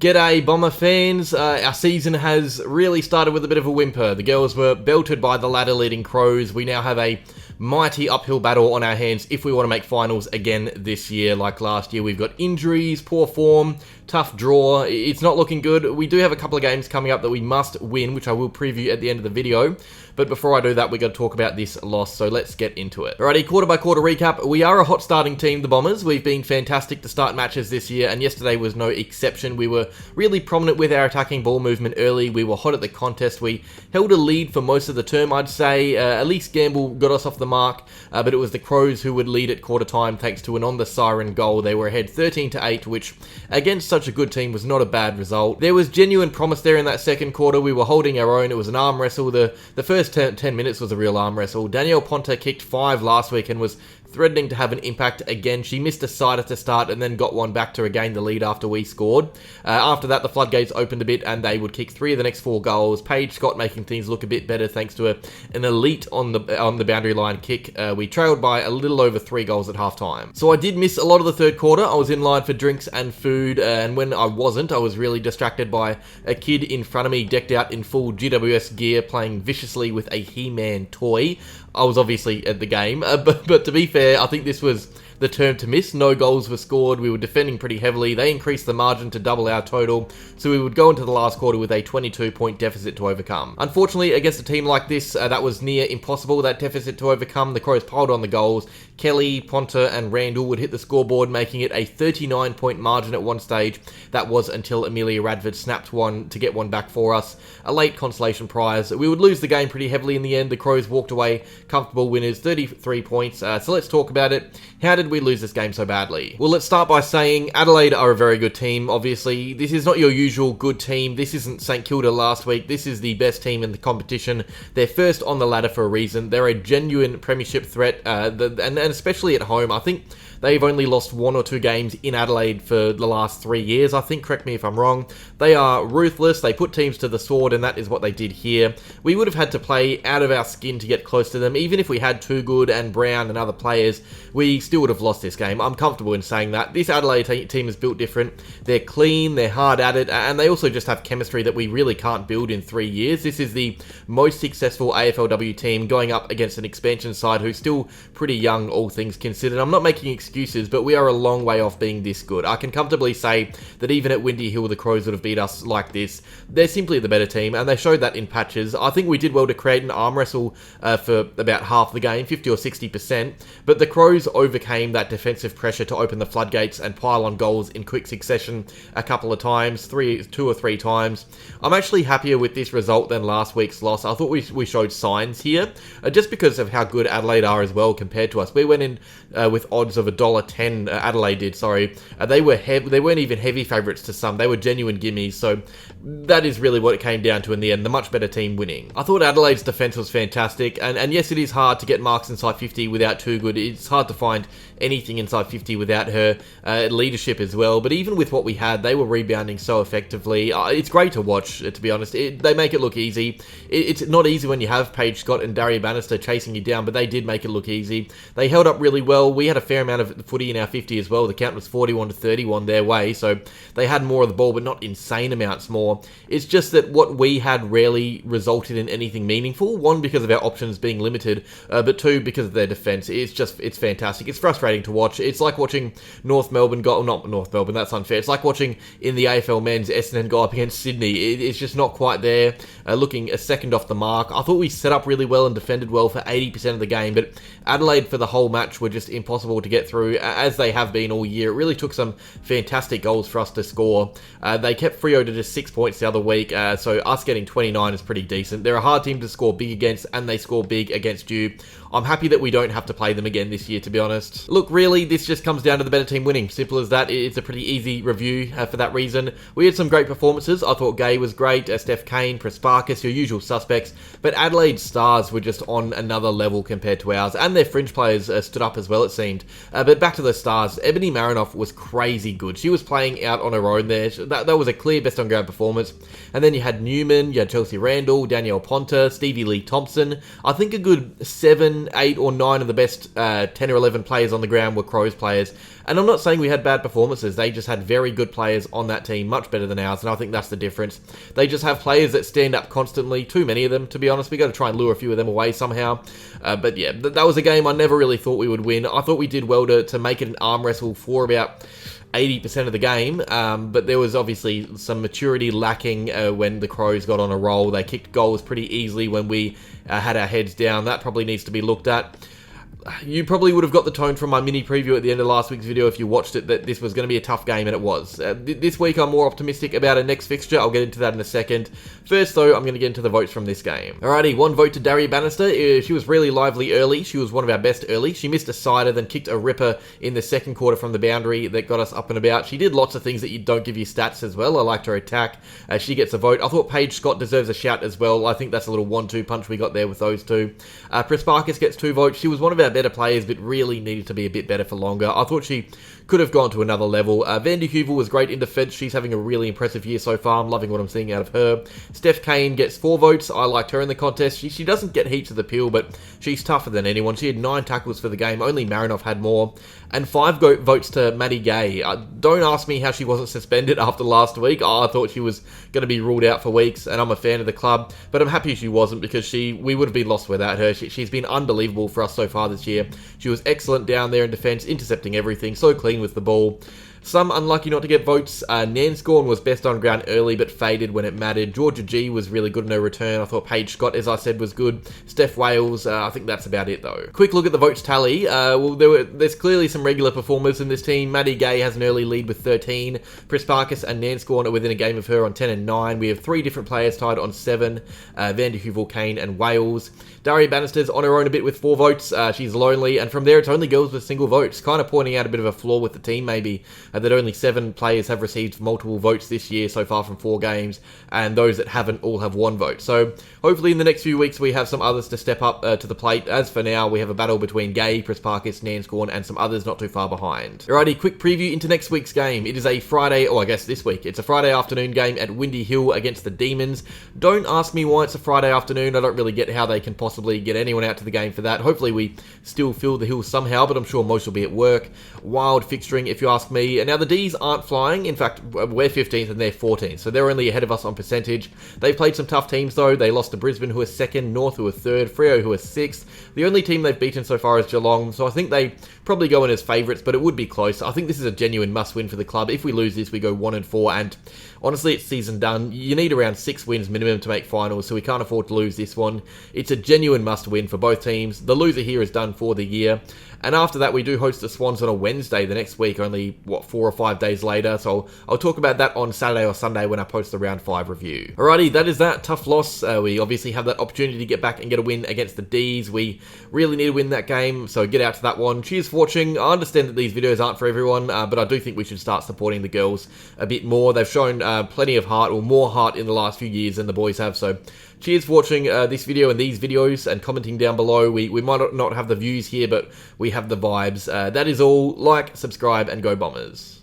G'day Bomber fans, our season has really started with a bit of a whimper. The girls were belted by the ladder leading Crows. We now have a mighty uphill battle on our hands if we want to make finals again this year. Like last year, we've got injuries, poor form, tough draw. It's not looking good. We do have a couple of games coming up that we must win, which I will preview at the end of the video. But before I do that, we're going to talk about this loss, so let's get into it. Alrighty, quarter by quarter recap. We are a hot starting team, the Bombers. We've been fantastic to start matches this year, and yesterday was no exception. We were really prominent with our attacking ball movement early. We were hot at the contest. We held a lead for most of the term, I'd say. At least Gamble got us off the mark, but it was the Crows who would lead at quarter time thanks to an on-the-siren goal. They were ahead 13-8, which against such a good team was not a bad result. There was genuine promise there in that second quarter. We were holding our own. It was an arm wrestle. The first 10 minutes was a real arm wrestle. Danielle Ponta kicked 5 last week and was threatening to have an impact again. She missed a sider to start and then got one back to regain the lead after we scored. After that, the floodgates opened a bit and they would kick 3 of the next 4 goals. Paige Scott making things look a bit better thanks to an elite on the boundary line kick. We trailed by a little over 3 goals at half time. So I did miss a lot of the third quarter. I was in line for drinks and food, and when I wasn't, I was really distracted by a kid in front of me decked out in full GWS gear playing viciously with a He-Man toy. I was obviously at the game, but to be fair, I think this was the term to miss. No goals were scored. We were defending pretty heavily. They increased the margin to double our total, so we would go into the last quarter with a 22-point deficit to overcome. Unfortunately, against a team like this, that was near impossible, that deficit to overcome. The Crows piled on the goals. Kelly, Ponta, and Randall would hit the scoreboard, making it a 39-point margin at one stage. That was until Amelia Radford snapped one to get one back for us. A late consolation prize. We would lose the game pretty heavily in the end. The Crows walked away comfortable winners, 33 points. So let's talk about it. How did we lose this game so badly? Well, let's start by saying Adelaide are a very good team, obviously. This is not your usual good team. This isn't St Kilda last week. This is the best team in the competition. They're first on the ladder for a reason. They're a genuine premiership threat, and especially at home. I think they've only lost 1 or 2 games in Adelaide for the last 3 years, I think. Correct me if I'm wrong. They are ruthless. They put teams to the sword, and that is what they did here. We would have had to play out of our skin to get close to them. Even if we had Too Good and Brown and other players, we still would have lost this game. I'm comfortable in saying that. This Adelaide team is built different. They're clean, they're hard at it, and they also just have chemistry that we really can't build in 3 years. This is the most successful AFLW team going up against an expansion side who's still pretty young, all things considered. I'm not making excuses, but we are a long way off being this good. I can comfortably say that even at Windy Hill, the Crows would have beat us like this. They're simply the better team, and they showed that in patches. I think we did well to create an arm wrestle for about half the game, 50 or 60%, but the Crows overcame that defensive pressure to open the floodgates and pile on goals in quick succession a couple of times, 2 or 3 times. I'm actually happier with this result than last week's loss. I thought we showed signs here, just because of how good Adelaide are as well compared to us. We went in with odds of $1.10, Adelaide did, sorry. They weren't even heavy favourites to some. They were genuine gimmies, so that is really what it came down to in the end, the much better team winning. I thought Adelaide's defence was fantastic, and yes, it is hard to get marks inside 50 without Too Good. It's hard to find anything inside 50 without her leadership as well, but even with what we had, they were rebounding so effectively. It's great to watch, to be honest. They make it look easy. It's not easy when you have Paige Scott and Daria Bannister chasing you down, but they did make it look easy. They held up really well. We had a fair amount of footy in our 50 as well. The count was 41-31 their way, so they had more of the ball, but not insane amounts more. It's just that what we had rarely resulted in anything meaningful. 1, because of our options being limited, but 2, because of their defence. It's fantastic. It's frustrating to watch. It's like watching North Melbourne go, not North Melbourne, that's unfair. It's like watching in the AFL men's Essendon go up against Sydney. It's just not quite there, looking a second off the mark. I thought we set up really well and defended well for 80% of the game, but Adelaide for the whole match were just impossible to get through, as they have been all year. It really took some fantastic goals for us to score. They kept Freo to just 6 points the other week, so us getting 29 is pretty decent. They're a hard team to score big against, and they score big against you. I'm happy that we don't have to play them again this year, to be honest. Look, really, this just comes down to the better team winning. Simple as that. It's a pretty easy review for that reason. We had some great performances. I thought Gay was great, Steph Kane, Prasparkas, your usual suspects, but Adelaide's stars were just on another level compared to ours, and their fringe players stood up as well, it seemed. But back to the stars, Ebony Marinoff was crazy good. She was playing out on her own there. That was a clear best on ground performance. And then you had Newman, you had Chelsea Randall, Danielle Ponta, Stevie Lee Thompson. I think a good 7, 8 or 9 of the best 10 or 11 players on the ground were Crows players. And I'm not saying we had bad performances, they just had very good players on that team, much better than ours, and I think that's the difference. They just have players that stand up constantly, too many of them, to be honest. We got to try and lure a few of them away somehow. But yeah, that was a game I never really thought we would win. I thought we did well to make it an arm wrestle for about 80% of the game, but there was obviously some maturity lacking when the Crows got on a roll. They kicked goals pretty easily when we had our heads down. That probably needs to be looked at. You probably would have got the tone from my mini preview at the end of last week's video if you watched it, that this was going to be a tough game, and it was. This week I'm more optimistic about our next fixture. I'll get into that in a second. First though, I'm going to get into the votes from this game. Alrighty, 1 vote to Darry Bannister. She was really lively early. She was one of our best early. She missed a sider, then kicked a ripper in the second quarter from the boundary that got us up and about. She did lots of things that you don't give you stats as well. I liked her attack. She gets a vote. I thought Paige Scott deserves a shout as well. I think that's a little 1-2 punch we got there with those two. Prespakis gets 2 votes. She was one of our better players, but really needed to be a bit better for longer. I thought she could have gone to another level. Van de Heuvel was great in defence. She's having a really impressive year so far. I'm loving what I'm seeing out of her. Steph Kane gets 4 votes. I liked her in the contest. She doesn't get heaps of the peel, but she's tougher than anyone. She had 9 tackles for the game. Only Marinoff had more. And 5 votes to Maddie Gay. Don't ask me how she wasn't suspended after last week. I thought she was going to be ruled out for weeks, and I'm a fan of the club, but I'm happy she wasn't, because we would have been lost without her. She's been unbelievable for us so far this year. She was excellent down there in defence, intercepting everything, so clean with the ball. Some unlucky not to get votes. Nanscorn was best on ground early, but faded when it mattered. Georgia G was really good in her return. I thought Paige Scott, as I said, was good. Steph Wales, I think that's about it though. Quick look at the votes tally. Well, there's clearly some regular performers in this team. Maddie Gay has an early lead with 13. Prespakis and Nanscorn are within a game of her on 10 and 9. We have 3 different players tied on 7. Van de Heuvel, Kane and Wales. Darry Bannister's on her own a bit with 4 votes. She's lonely, and from there it's only girls with single votes. Kind of pointing out a bit of a flaw with the team maybe, that only 7 players have received multiple votes this year so far from 4 games, and those that haven't all have 1 vote. So hopefully in the next few weeks we have some others to step up to the plate. As for now, we have a battle between Gay, Prespakis, Nanscorn, and some others not too far behind. Alrighty, quick preview into next week's game. It is a Friday, or I guess this week, it's a Friday afternoon game at Windy Hill against the Demons. Don't ask me why it's a Friday afternoon. I don't really get how they can possibly get anyone out to the game for that. Hopefully we still fill the hill somehow, but I'm sure most will be at work. Wild fixturing if you ask me. And now the D's aren't flying. In fact, we're 15th and they're 14th, so they're only ahead of us on percentage. They've played some tough teams though. They lost to Brisbane, who are 2nd, North, who are 3rd, Freo, who are 6th. The only team they've beaten so far is Geelong, so I think they probably go in as favourites, but it would be close. I think this is a genuine must-win for the club. If we lose this, we go 1-4, and honestly, it's season done. You need around 6 wins minimum to make finals, so we can't afford to lose this one. It's a genuine must-win for both teams. The loser here is done for the year. And after that, we do host the Swans on a Wednesday the next week, only, 4 or 5 days later. So I'll talk about that on Saturday or Sunday when I post the round 5 review. Alrighty, that is that. Tough loss. We obviously have that opportunity to get back and get a win against the D's. We really need to win that game, so get out to that one. Cheers for watching. I understand that these videos aren't for everyone, but I do think we should start supporting the girls a bit more. They've shown plenty of heart, or more heart in the last few years than the boys have, so cheers for watching this video and these videos and commenting down below. We might not have the views here, but we have the vibes. That is all. Like, subscribe, and go Bombers.